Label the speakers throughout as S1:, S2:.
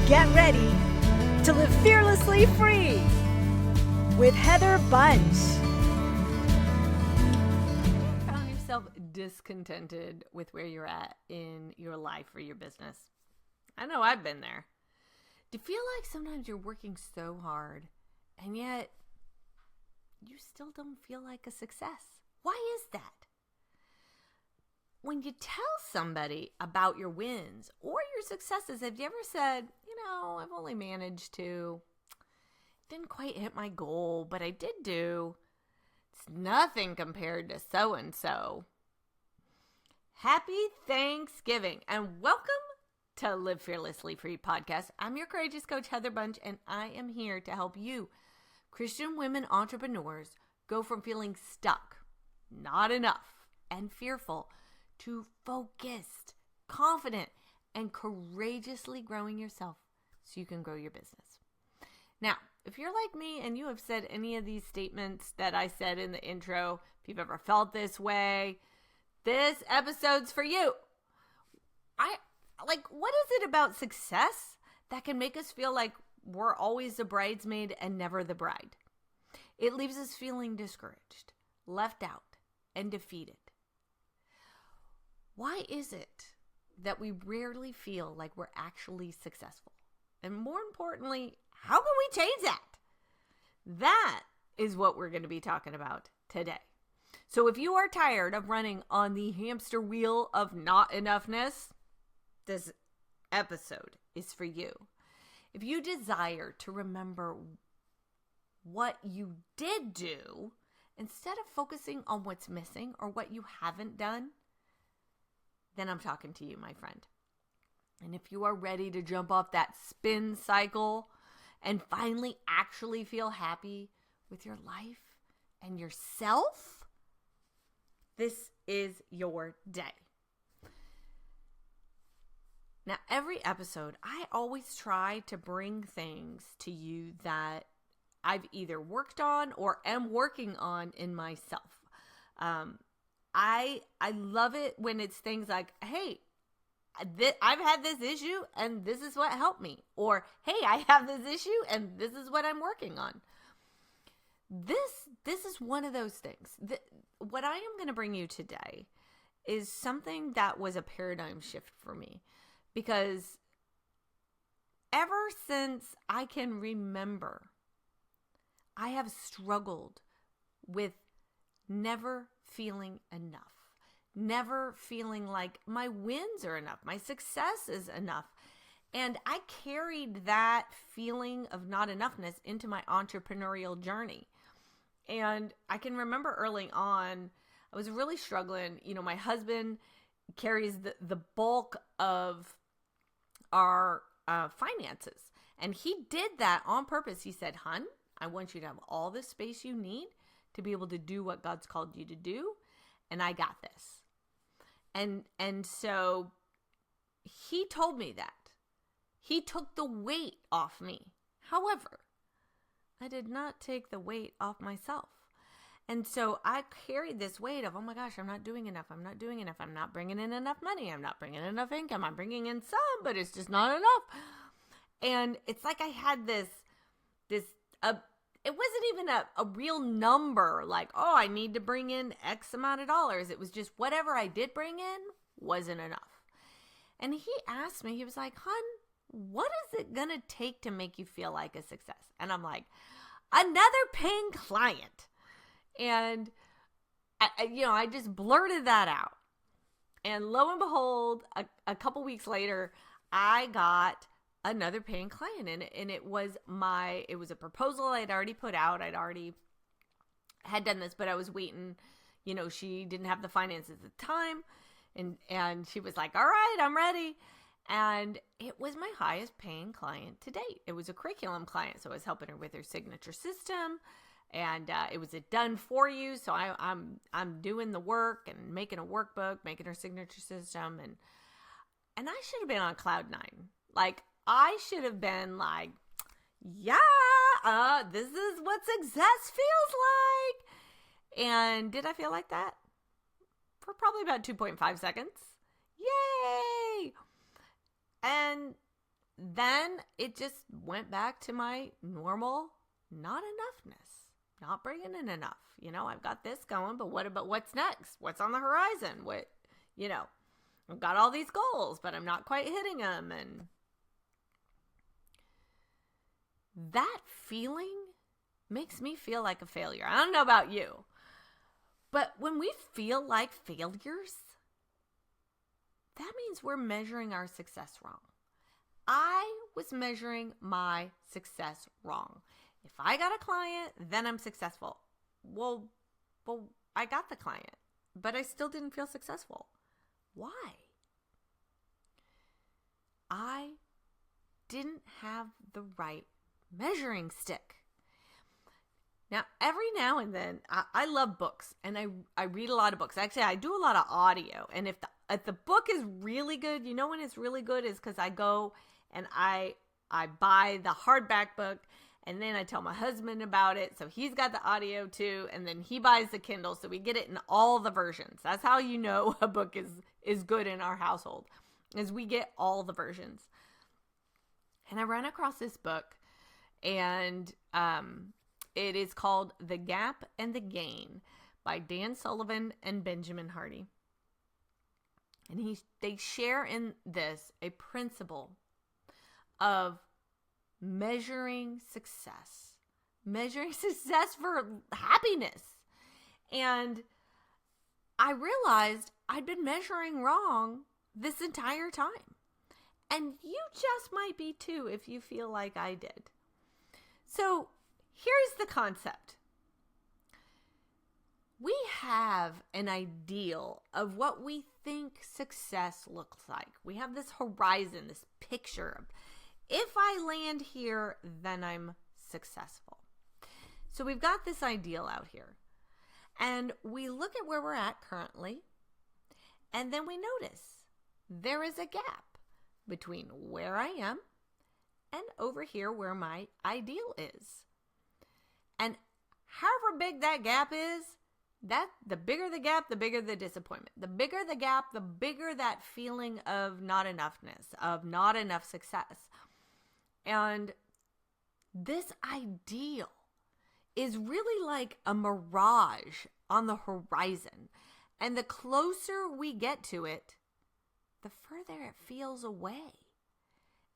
S1: Get ready to live fearlessly free with Heather Bunch.
S2: Found yourself discontented with where you're at in your life or your business? I know I've been there. Do you feel like sometimes you're working so hard and yet you still don't feel like a success? Why is that? When you tell somebody about your wins or your successes, have you ever said, I've only managed to, didn't quite hit my goal, but I did do, it's nothing compared to so-and-so. Happy Thanksgiving and welcome to Live Fearlessly Free podcast. I'm your courageous coach, Heather Bunch, and I am here to help you, Christian women entrepreneurs, go from feeling stuck, not enough, and fearful to focused, confident, and courageously growing yourself so you can grow your business. Now, if you're like me and you have said any of these statements that I said in the intro, if you've ever felt this way, this episode's for you. What is it about success that can make us feel like we're always the bridesmaid and never the bride? It leaves us feeling discouraged, left out, and defeated. Why is it that we rarely feel like we're actually successful? And more importantly, how can we change that? That is what we're going to be talking about today. So if you are tired of running on the hamster wheel of not enoughness, this episode is for you. If you desire to remember what you did do, instead of focusing on what's missing or what you haven't done, then I'm talking to you, my friend. And if you are ready to jump off that spin cycle and finally actually feel happy with your life and yourself, this is your day. Now, every episode, I always try to bring things to you that I've either worked on or am working on in myself. I love it when it's things like, hey, I've had this issue and this is what helped me. Or, hey, I have this issue and this is what I'm working on. This is one of those things. What I am going to bring you today is something that was a paradigm shift for me. Because ever since I can remember, I have struggled with never feeling enough. Never feeling like my wins are enough. My success is enough. And I carried that feeling of not enoughness into my entrepreneurial journey. And I can remember early on, I was really struggling. My husband carries the bulk of our finances. And he did that on purpose. He said, "Hun, I want you to have all the space you need to be able to do what God's called you to do. And I got this." And so he told me that. He took the weight off me. However, I did not take the weight off myself. And so I carried this weight of, oh my gosh, I'm not doing enough. I'm not doing enough. I'm not bringing in enough money. I'm not bringing in enough income. I'm bringing in some, but it's just not enough. And it's like I had this, it wasn't even a real number like, oh, I need to bring in X amount of dollars. It was just whatever I did bring in wasn't enough. And he asked me, he was like, "Hun, what is it going to take to make you feel like a success?" And I'm like, "Another paying client." And I just blurted that out. And lo and behold, a couple weeks later, I got another paying client, and it was a proposal I'd already put out. I'd already had done this, but I was waiting. She didn't have the finances at the time, and she was like, "All right, I'm ready." And it was my highest paying client to date. It was a curriculum client, so I was helping her with her signature system, and it was a done for you. So I'm doing the work and making a workbook, making her signature system, and I should have been on cloud nine. Like, I should have been like, yeah, this is what success feels like. And did I feel like that? For probably about 2.5 seconds. Yay! And then it just went back to my normal not enoughness, not bringing in enough. I've got this going, but what about what's next? What's on the horizon? I've got all these goals, but I'm not quite hitting them. And that feeling makes me feel like a failure. I don't know about you, but when we feel like failures, that means we're measuring our success wrong. I was measuring my success wrong. If I got a client, then I'm successful. Well, I got the client, but I still didn't feel successful. Why? I didn't have the right measuring stick. Now, every now and then, I love books, and I read a lot of books. Actually, I do a lot of audio, and if the book is really good, when it's really good is because I go and I buy the hardback book, and then I tell my husband about it, so he's got the audio too, and then he buys the Kindle, so we get it in all the versions. That's how you know a book is good in our household, is we get all the versions. And I ran across this book, and it is called The Gap and the Gain by Dan Sullivan and Benjamin Hardy. And they share in this a principle of measuring success for happiness. And I realized I'd been measuring wrong this entire time. And you just might be too if you feel like I did. So here's the concept. We have an ideal of what we think success looks like. We have this horizon, this picture of, if I land here, then I'm successful. So we've got this ideal out here. And we look at where we're at currently, and then we notice there is a gap between where I am and over here where my ideal is. And however big that gap is, the bigger the gap, the bigger the disappointment. The bigger the gap, the bigger that feeling of not enoughness, of not enough success. And this ideal is really like a mirage on the horizon. And the closer we get to it, the further it feels away.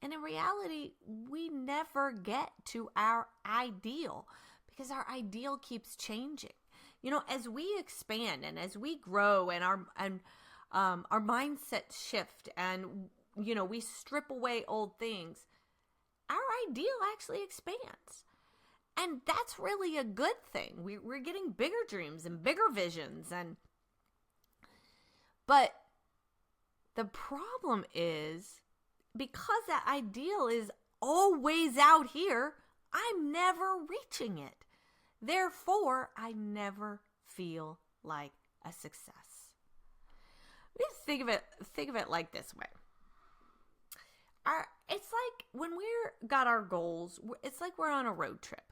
S2: And in reality, we never get to our ideal because our ideal keeps changing. As we expand and as we grow and our mindsets shift and, we strip away old things, our ideal actually expands. And that's really a good thing. We're getting bigger dreams and bigger visions. But the problem is, because that ideal is always out here, I'm never reaching it. Therefore, I never feel like a success. Think of it like this way. It's like when we're got our goals, it's like we're on a road trip.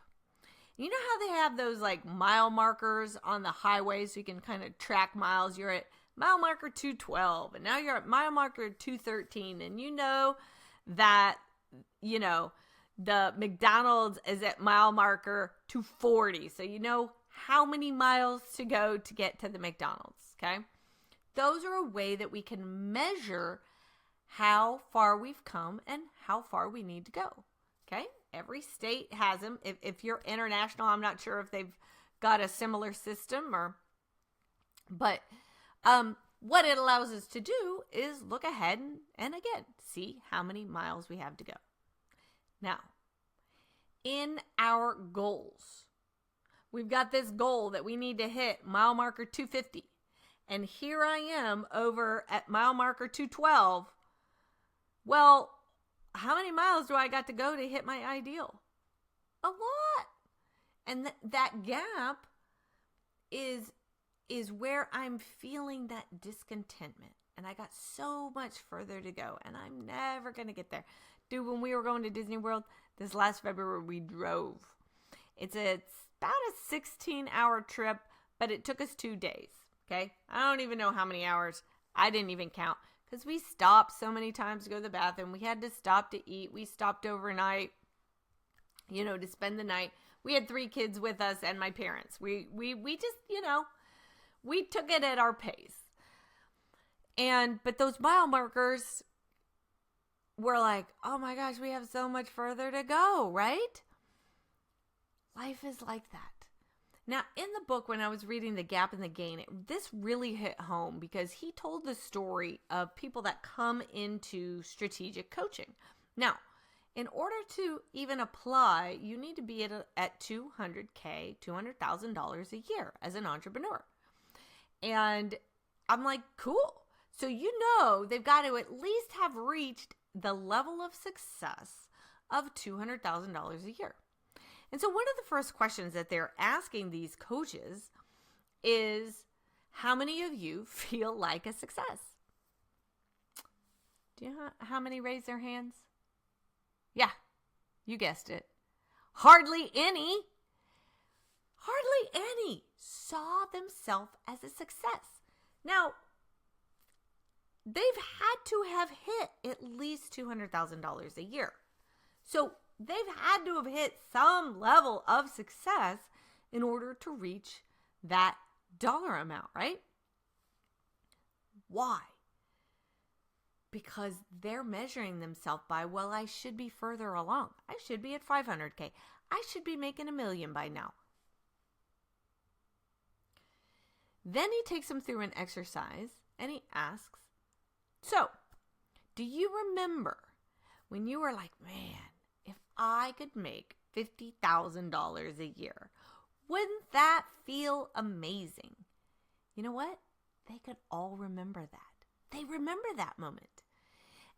S2: You know how they have those like mile markers on the highway so you can kind of track miles? You're at mile marker 212 and now you're at mile marker 213, and you know that, the McDonald's is at mile marker 240. So you know how many miles to go to get to the McDonald's, okay? Those are a way that we can measure how far we've come and how far we need to go, okay? Every state has them. If you're international, I'm not sure if they've got a similar system but what it allows us to do is look ahead and again, see how many miles we have to go. Now, in our goals, we've got this goal that we need to hit mile marker 250. And here I am over at mile marker 212. Well, how many miles do I got to go to hit my ideal? A lot. And that gap is where I'm feeling that discontentment. And I got so much further to go, and I'm never going to get there. Dude, when we were going to Disney World this last February, we drove. It's about a 16-hour trip, but it took us 2 days, okay? I don't even know how many hours. I didn't even count because we stopped so many times to go to the bathroom. We had to stop to eat. We stopped overnight, to spend the night. We had 3 kids with us and my parents. We just, we took it at our pace. But those mile markers were like, oh my gosh, we have so much further to go, right? Life is like that. Now, in the book, when I was reading The Gap and the Gain, this really hit home because he told the story of people that come into strategic coaching. Now, in order to even apply, you need to be at $200K, $200,000 a year as an entrepreneur. And I'm like, cool. So they've got to at least have reached the level of success of $200,000 a year. And so one of the first questions that they're asking these coaches is, how many of you feel like a success? Do you know how many raise their hands? Yeah, you guessed it. Hardly any saw themselves as a success. Now, they've had to have hit at least $200,000 a year. So they've had to have hit some level of success in order to reach that dollar amount, right? Why? Because they're measuring themselves by, well, I should be further along. I should be at 500K. I should be making $1 million by now. Then he takes them through an exercise and he asks, so, do you remember when you were like, man, if I could make $50,000 a year, wouldn't that feel amazing? You know what? They could all remember that. They remember that moment.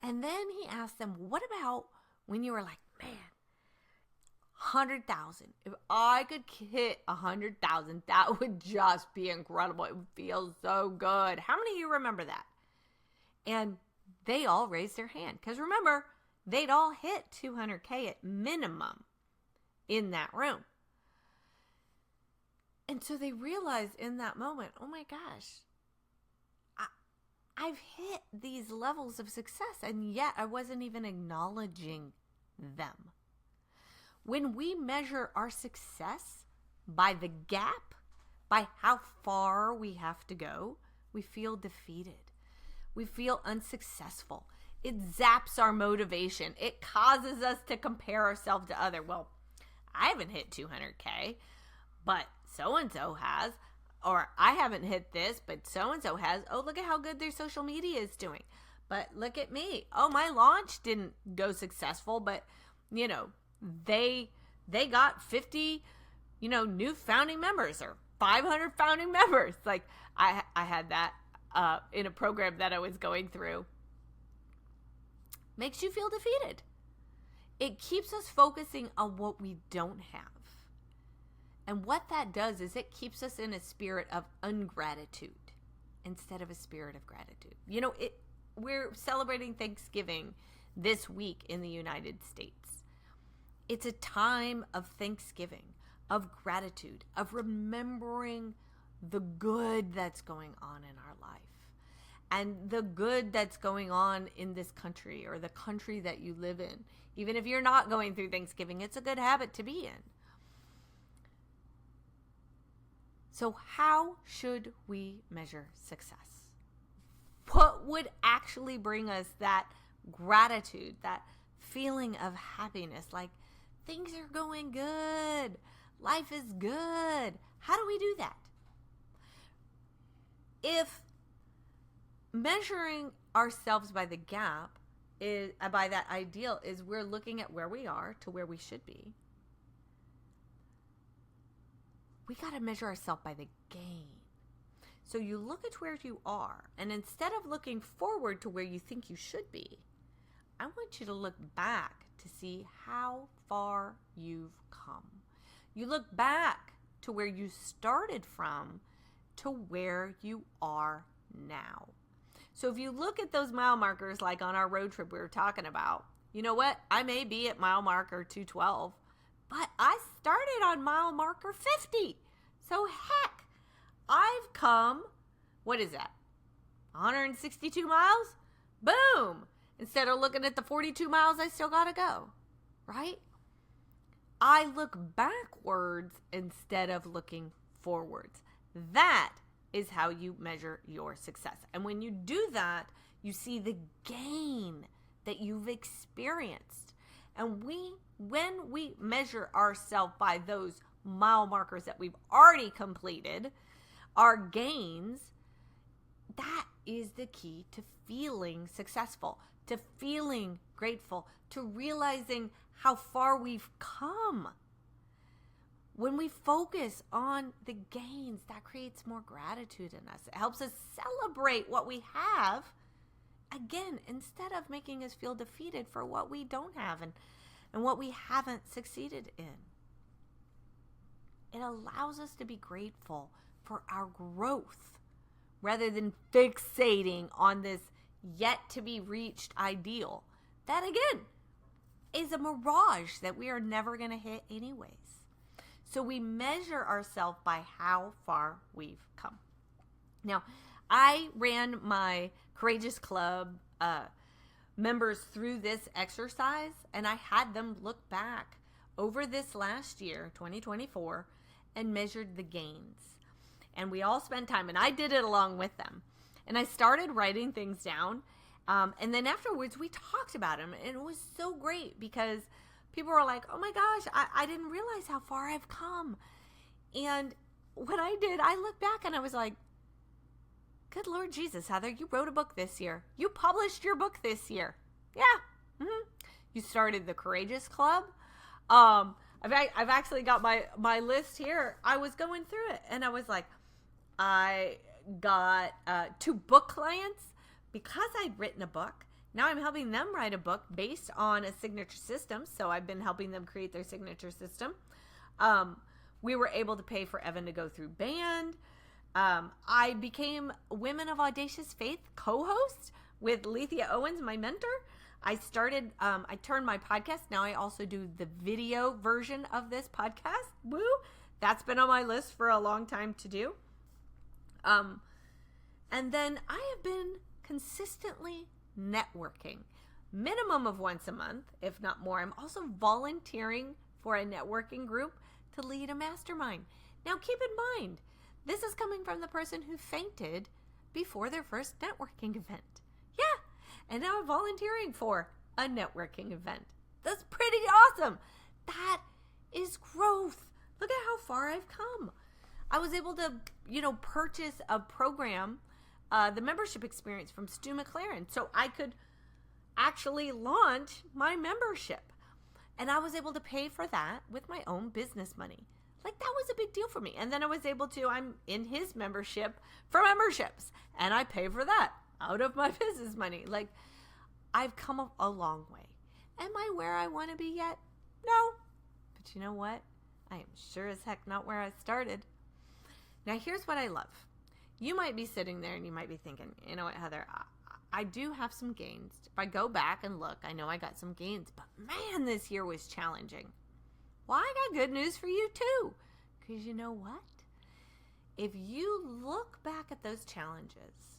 S2: And then he asked them, what about when you were like, man, 100,000. If I could hit 100,000, that would just be incredible. It would feel so good. How many of you remember that? And they all raised their hand. Because remember, they'd all hit 200K at minimum in that room. And so they realized in that moment, oh my gosh, I've hit these levels of success, and yet I wasn't even acknowledging them. When we measure our success by the gap, by how far we have to go, we feel defeated. We feel unsuccessful. It zaps our motivation. It causes us to compare ourselves to others. Well, I haven't hit 200K, but so-and-so has. Or I haven't hit this, but so-and-so has. Oh, look at how good their social media is doing. But look at me. Oh, my launch didn't go successful, but, they got 50, new founding members or 500 founding members. Like I had that in a program that I was going through. Makes you feel defeated. It keeps us focusing on what we don't have. And what that does is it keeps us in a spirit of ungratitude instead of a spirit of gratitude. We're celebrating Thanksgiving this week in the United States. It's a time of thanksgiving, of gratitude, of remembering the good that's going on in our life and the good that's going on in this country or the country that you live in. Even if you're not going through Thanksgiving, it's a good habit to be in. So how should we measure success? What would actually bring us that gratitude, that feeling of happiness, like things are going good, life is good? How do we do that? If measuring ourselves by the gap is by that ideal is we're looking at where we are to where we should be, we got to measure ourselves by the gain. So you look at where you are, and instead of looking forward to where you think you should be, I want you to look back to see how far you've come. You look back to where you started from to where you are now. So if you look at those mile markers, like on our road trip we were talking about, you know what? I may be at mile marker 212, but I started on mile marker 50. So heck, I've come, what is that? 162 miles? Boom! Instead of looking at the 42 miles I still got to go, right? I look backwards instead of looking forwards. That is how you measure your success. And when you do that, you see the gain that you've experienced. And when we measure ourselves by those mile markers that we've already completed, our gains, that is the key to feeling successful, to feeling grateful, to realizing how far we've come. When we focus on the gains, that creates more gratitude in us. It helps us celebrate what we have, again, instead of making us feel defeated for what we don't have and what we haven't succeeded in. It allows us to be grateful for our growth rather than fixating on this yet to be reached ideal. That, again, is a mirage that we are never going to hit anyways. So we measure ourselves by how far we've come. Now, I ran my Courageous Club members through this exercise, and I had them look back over this last year, 2024, and measured the gains. And we all spent time, and I did it along with them. And I started writing things down, and then afterwards we talked about them, and it was so great because people were like, oh my gosh, I didn't realize how far I've come. And what I did, I looked back and I was like, good Lord Jesus, Heather, you wrote a book this year. You published your book this year. Yeah. Mm-hmm. You started the Courageous Club. I've actually got my list here. I was going through it and I was like, I got 2 book clients because I'd written a book. Now I'm helping them write a book based on a signature system. So I've been helping them create their signature system. We were able to pay for Evan to go through band. I became Women of Audacious Faith co-host with Lethea Owens, my mentor. I turned my podcast. Now I also do the video version of this podcast. Woo! That's been on my list for a long time to do. And then I have been consistently networking, minimum of once a month, if not more. I'm also volunteering for a networking group to lead a mastermind. Now keep in mind, this is coming from the person who fainted before their first networking event. Yeah, and now I'm volunteering for a networking event. That's pretty awesome. That is growth. Look at how far I've come. I was able to, purchase a program, the membership experience from Stu McLaren, so I could actually launch my membership. And I was able to pay for that with my own business money. Like, that was a big deal for me. And then I was able to, I'm in his membership for memberships, and I pay for that out of my business money. Like, I've come a long way. Am I where I want to be yet? No. But you know what? I am sure as heck not where I started. Now, here's what I love. You might be sitting there and you might be thinking, you know what, Heather, I do have some gains. If I go back and look, I know I got some gains, but man, this year was challenging. Well, I got good news for you too. Because you know what? If you look back at those challenges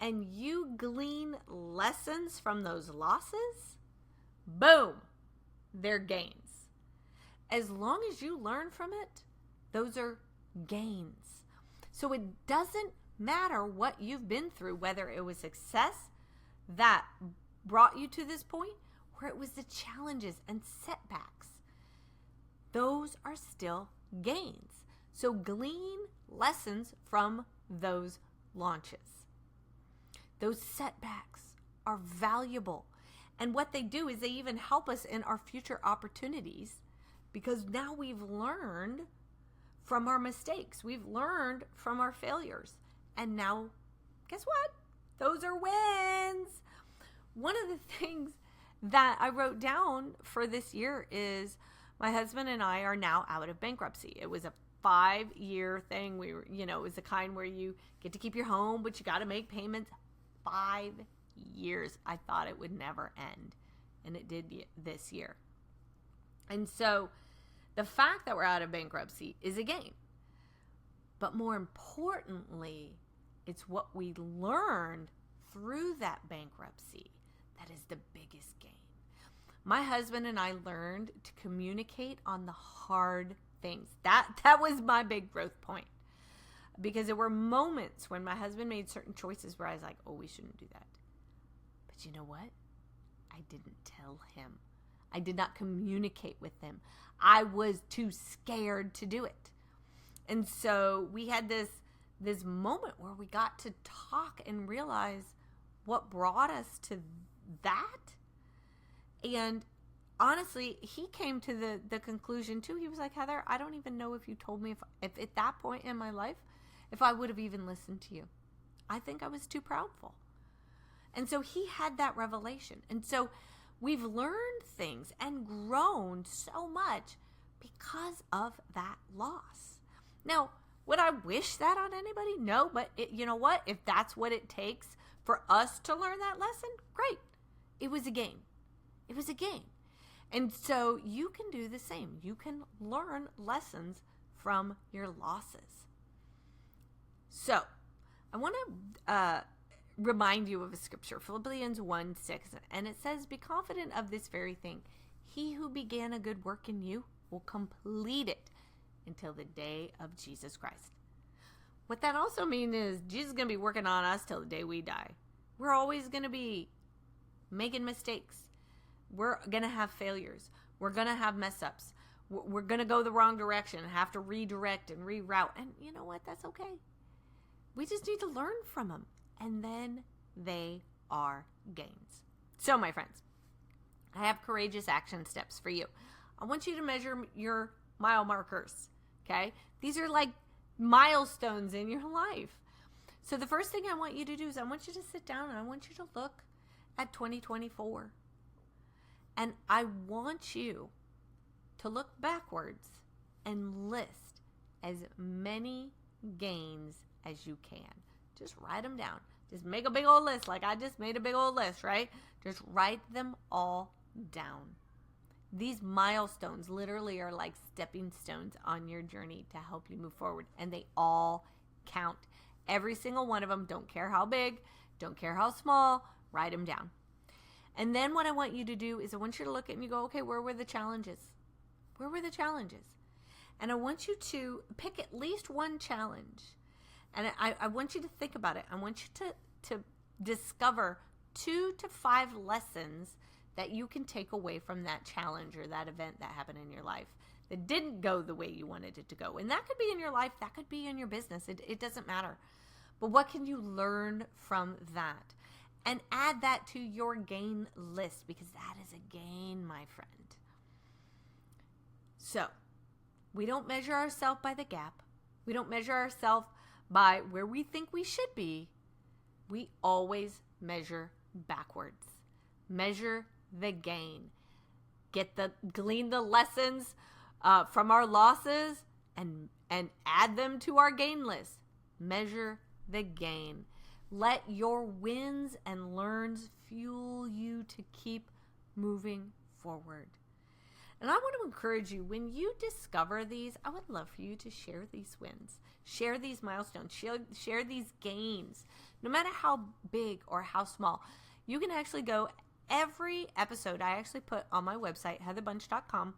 S2: and you glean lessons from those losses, boom, they're gains. As long as you learn from it, those are gains. So it doesn't matter what you've been through, whether it was success that brought you to this point, or it was the challenges and setbacks. Those are still gains. So glean lessons from those launches. Those setbacks are valuable. And what they do is they even help us in our future opportunities, because now we've learned from our mistakes. We've learned from our failures. And now, guess what? Those are wins. One of the things that I wrote down for this year is my husband and I are now out of bankruptcy. It was a 5-year thing. We were, it was the kind where you get to keep your home, but you got to make payments. 5 years. I thought it would never end. And it did this year. And so the fact that we're out of bankruptcy is a gain. But more importantly, it's what we learned through that bankruptcy, that is the biggest gain. My husband and I learned to communicate on the hard things. That was my big growth point. Because there were moments when my husband made certain choices where I was like, oh, we shouldn't do that. But you know what? I didn't tell him. I did not communicate with him. I was too scared to do it. And so we had this moment where we got to talk and realize what brought us to that. And honestly, he came to the conclusion too. He was like, Heather, I don't even know if you told me if at that point in my life, if I would have even listened to you. I think I was too proudful. And so he had that revelation. And so we've learned things and grown so much because of that loss. Now, would I wish that on anybody? No, but you know what? If that's what it takes for us to learn that lesson, great. It was a gain. It was a gain. And so you can do the same. You can learn lessons from your losses. So I want to remind you of a scripture, Philippians 1:6, and it says, be confident of this very thing. He who began a good work in you will complete it until the day of Jesus Christ. What that also means is Jesus is going to be working on us till the day we die. We're always going to be making mistakes. We're going to have failures. We're going to have mess ups. We're going to go the wrong direction and have to redirect and reroute. And you know what? That's okay. We just need to learn from them. And then they are gains. So, my friends, I have courageous action steps for you. I want you to measure your mile markers. Okay? These are like milestones in your life. So the first thing I want you to do is I want you to sit down and I want you to look at 2024. And I want you to look backwards and list as many gains as you can. Just write them down. Just make a big old list like I just made a big old list, right? Just write them all down. These milestones literally are like stepping stones on your journey to help you move forward. And they all count. Every single one of them, don't care how big, don't care how small, write them down. And then what I want you to do is I want you to look at it and you go, okay, where were the challenges? Where were the challenges? And I want you to pick at least one challenge. And I want you to think about it. I want you to discover 2 to 5 lessons that you can take away from that challenge or that event that happened in your life that didn't go the way you wanted it to go. And that could be in your life. That could be in your business. It doesn't matter. But what can you learn from that? And add that to your gain list, because that is a gain, my friend. So, we don't measure ourselves by the gap. We don't measure ourselves by where we think we should be. We always measure backwards. Measure the gain. Glean the lessons from our losses and add them to our gain list. Measure the gain. Let your wins and learns fuel you to keep moving forward. And I want to encourage you, when you discover these, I would love for you to share these wins, share these milestones, share these gains, no matter how big or how small. You can actually go, every episode I actually put on my website, heatherbunch.com,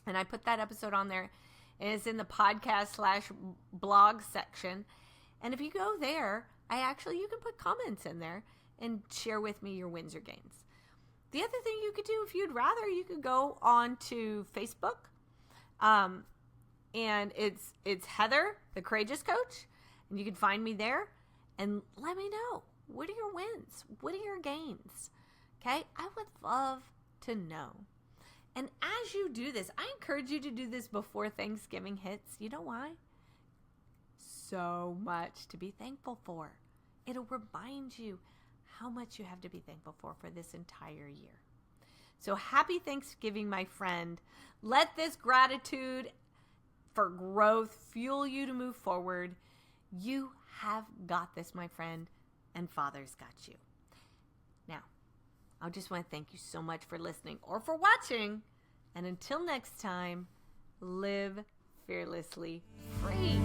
S2: and I put that episode on there, and it's in the podcast/blog section. And if you go there, you can put comments in there and share with me your wins or gains. The other thing you could do, if you'd rather, you could go on to Facebook, and it's Heather, the Courageous Coach, and you can find me there, and let me know, what are your wins? What are your gains? Okay, I would love to know. And as you do this, I encourage you to do this before Thanksgiving hits. You know why? So much to be thankful for. It'll remind you how much you have to be thankful for this entire year. So happy Thanksgiving, my friend. Let this gratitude for growth fuel you to move forward. You have got this, my friend, and Father's got you. Now, I just want to thank you so much for listening or for watching. And until next time, live fearlessly free.